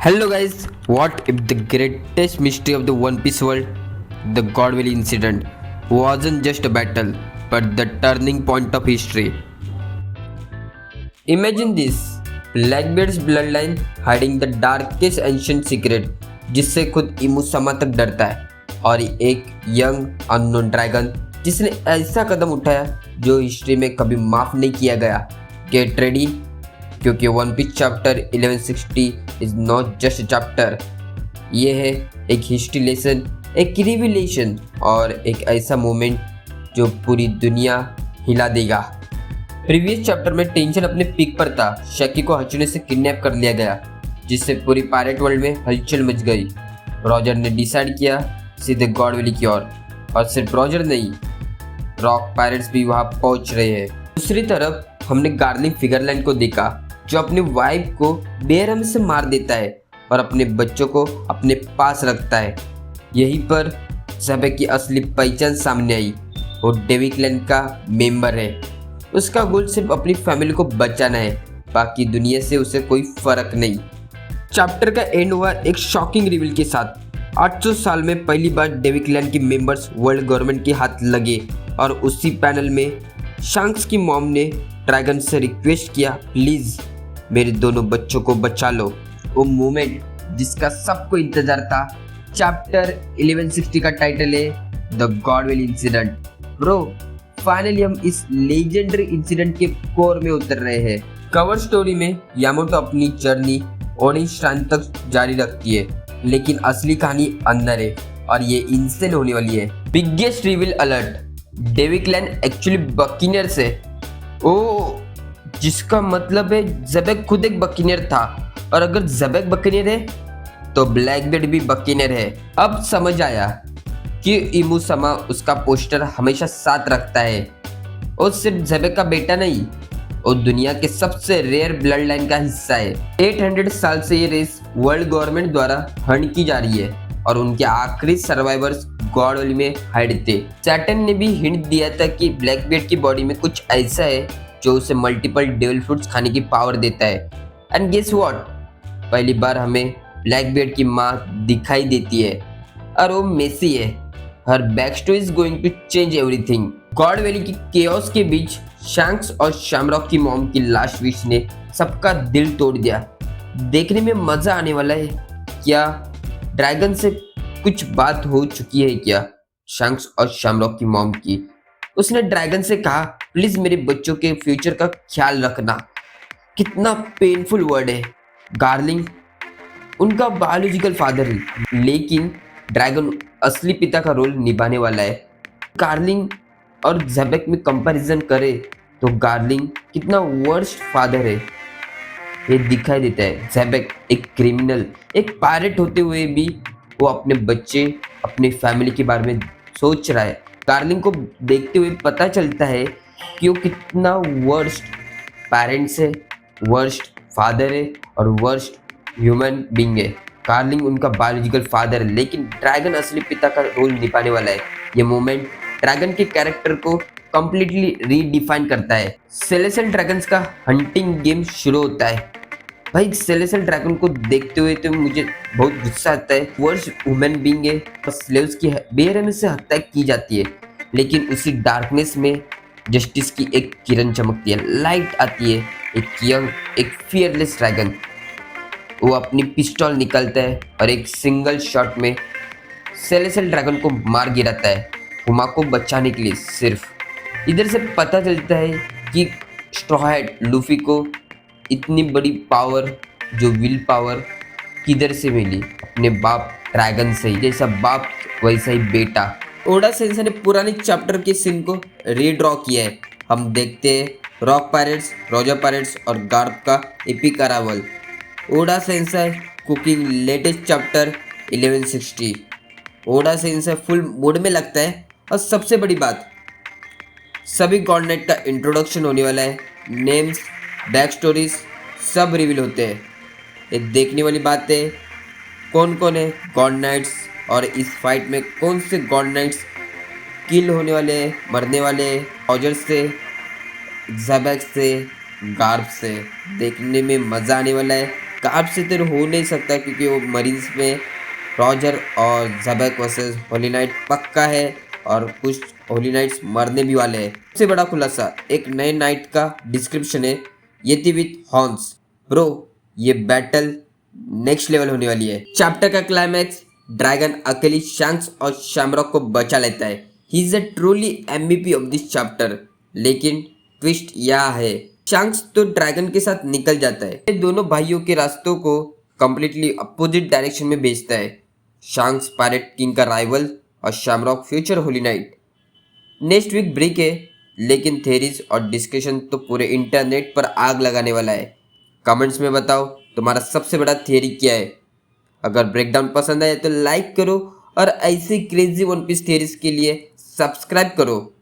Hello guys, what if the greatest mystery of the One Piece world, the God Valley incident, wasn't just a battle, but the turning point of history? Imagine this, Blackbeard's bloodline hiding the darkest ancient secret जिससे खुद इमुसामा तक डरता है और एक young unknown dragon जिसने ऐसा कदम उठाया जो हिस्ट्री में कभी माफ नहीं किया गया। गेट रेडी क्योंकि one piece chapter 1160 is not just chapter, ये है एक हिस्ट्री लेसन, एक रिविलेशन और एक ऐसा मोमेंट जो पूरी दुनिया हिला देगा। प्रीवियस चैप्टर में टेंशन अपने पीक पर था। शैकी को हचुने से किडनैप कर लिया गया जिससे पूरी पायरेट वर्ल्ड में हलचल मच गई। रॉजर ने डिसाइड किया सीधे गॉड वैली की ओर, और सिर्फ रॉजर नहीं, रॉक पायरेट्स भी वहां पहुंच रहे हैं। दूसरी तरफ हमने गार्लिंग फिगरलैंड को देखा जो अपनी वाइफ को बेरहम से मार देता है और अपने बच्चों को अपने पास रखता है। यहीं पर ज़ेबेक की असली पहचान सामने आई। वो डेवी क्लैन का मेंबर है। उसका गोल सिर्फ अपनी फैमिली को बचाना है, बाकी दुनिया से उसे कोई फर्क नहीं। चैप्टर का एंड हुआ एक शॉकिंग रिवील के साथ। 800 साल में पहली बार डेवी क्लैन के मेंबर्स वर्ल्ड गवर्नमेंट के हाथ लगे और उसी पैनल में शैंक्स की मॉम ने ड्रैगन से रिक्वेस्ट किया, प्लीज मेरे दोनों बच्चों को बचा लो। वो मोमेंट जिसका सबको इंतजार था। चैप्टर 1160 का टाइटल है the God valley incident. Bro, finally हम इस लेजेंडरी इंसिडेंट के कोर में उतर रहे हैं। कवर स्टोरी में यामाटो अपनी जर्नी ऑरेंज श्राइन तक जारी रखती है, लेकिन असली कहानी अंदर है और ये इंसेन होने वाली है। Biggest reveal alert, Davy clan actually buccaneers है। ओ, जिसका मतलब है ज़ेबेक खुद एक बकीनियर था, और अगर ज़ेबेक बकीनियर है तो ब्लैकबीयर्ड भी बकीनियर है। अब समझ आया कि इमुसामा उसका पोस्टर हमेशा साथ रखता है। और सिर्फ ज़ेबेक का बेटा नहीं, वो दुनिया के सबसे रेयर ब्लड लाइन का हिस्सा है। 800 साल से ये रेस वर्ल्ड गवर्नमेंट द्वारा हंट की जा रही है और उनके आखिरी सर्वाइवर्स गॉड वैली में हाइड थे। सैटर्न ने भी हिंट दिया था कि ब्लैकबीयर्ड की बॉडी में कुछ ऐसा है जो उसे मल्टीपल डेविल फ्रूट्स खाने की पावर देता है। एंड गेस व्हाट, पहली बार हमें ब्लैकबीयर्ड की माँ दिखाई देती है और वो मेसी है। Her back story is going to change everything. God Valley की केओस के बीच शैंक्स और शैमरॉक की मॉम की लास्ट विश ने सबका दिल तोड़ दिया। देखने में मजा आने वाला है। क्या ड्रैगन से कुछ बात हो चुकी है क्या? शैंक्स और शैमरॉक की मॉम की। उसने ड्रैगन से कहा, प्लीज मेरे बच्चों के फ्यूचर का ख्याल रखना। कितना पेनफुल वर्ड है। गार्लिंग उनका बायोलॉजिकल फादर है, लेकिन ड्रैगन असली पिता का रोल निभाने वाला है। गार्लिंग और ज़ेबेक में कंपैरिजन करे तो गार्लिंग कितना वर्स्ट फादर है ये दिखाई देता है। ज़ेबेक एक क्रिमिनल, एक पायरेट होते हुए भी वो अपने बच्चे, अपनी फैमिली के बारे में सोच रहा है। गार्लिंग को देखते हुए पता चलता है कि वो कितना वर्स्ट पेरेंट्स है, वर्स्ट फादर है और वर्स्ट ह्यूमन बीइंग है। गार्लिंग उनका बायोलॉजिकल फादर है, लेकिन ड्रैगन असली पिता का रोल निभाने वाला है। ये मोमेंट ड्रैगन के कैरेक्टर को कंप्लीटली रीडिफाइन करता है। सेलेस्टियल ड्रैगन्स का हंटिंग गेम शुरू होता है। भाई, सेलेस्टियल ड्रैगन को देखते हुए तो मुझे बहुत गुस्सा आता है। वर्स्ट ह्यूमन बीइंग है और स्लेव्स की बेरहमी से हत्या की जाती है, लेकिन उसी डार्कनेस में जस्टिस की एक किरण चमकती है, लाइट आती है। एक यंग, एक फियरलेस ड्रैगन, वो अपनी पिस्टल निकालता है और एक सिंगल शॉट में सेलेस्टियल ड्रैगन को मार गिराता है, हुमा को बचाने के लिए। सिर्फ इधर से पता चलता है कि स्ट्रॉ हैट लूफी को इतनी बड़ी पावर, जो विल पावर किधर से मिली? अपने बाप ड्रैगन से ही। जैसा बाप वैसा ही बेटा। ओडा सेंसेई ने पुराने चैप्टर के सीन को रीड्रॉ किया है। हम देखते हैं रॉक पायरेट्स, रॉजर पायरेट्स और गार्प का epic arrival. Oda sensei cooking latest chapter 1160। Oda sensei full mood में लगता है। और सबसे बड़ी बात, सभी गॉड नाइट का इंट्रोडक्शन होने वाला है। नेम्स, बैक स्टोरीज सब रिवील होते हैं। ये देखने वाली बात है कौन कौन है गॉड नाइट्स, और इस फाइट में कौन से गॉड नाइट्स किल होने वाले हैं, मरने वाले हैं। रॉजर से, ज़ेबेक से, गार्प से। देखने में मज़ा आने वाला है। कार्ब से तो हो नहीं सकता क्योंकि वो मरीज में रॉजर और ज़बैक वर्सेस होली नाइट पक्का है और कुछ होली नाइट्स मरने भी वाले हैं। सबसे बड़ा खुलासा एक नए नाइट का डिस्क्रिप्शन है, येती विथ हॉर्न्स। ब्रो ये बैटल नेक्स्ट लेवल होने वाली है। चैप्टर का क्लाइमैक्स, ड्रैगन अकेली शैंक्स और शैमरॉक को बचा लेता है। He is a truly MVP of this chapter. लेकिन ट्विस्ट यह है, शैंक्स तो ड्रैगन के साथ निकल जाता है। ये दोनों भाइयों के रास्तों को कंप्लीटली अपोजिट डायरेक्शन में भेजता है। शैंक्स पायरेट किंग का राइवल और Shamrock future holy knight. Next week break है, लेकिन थेरीज और डिस्कशन तो पूरे इंटरनेट पर आग लगाने वाला है। कमेंट्स में बताओ तुम्हारा सबसे बड़ा थियरी क्या है। अगर ब्रेकडाउन पसंद आए तो लाइक करो और ऐसे क्रेजी वन पीस थियरीज के लिए सब्सक्राइब करो।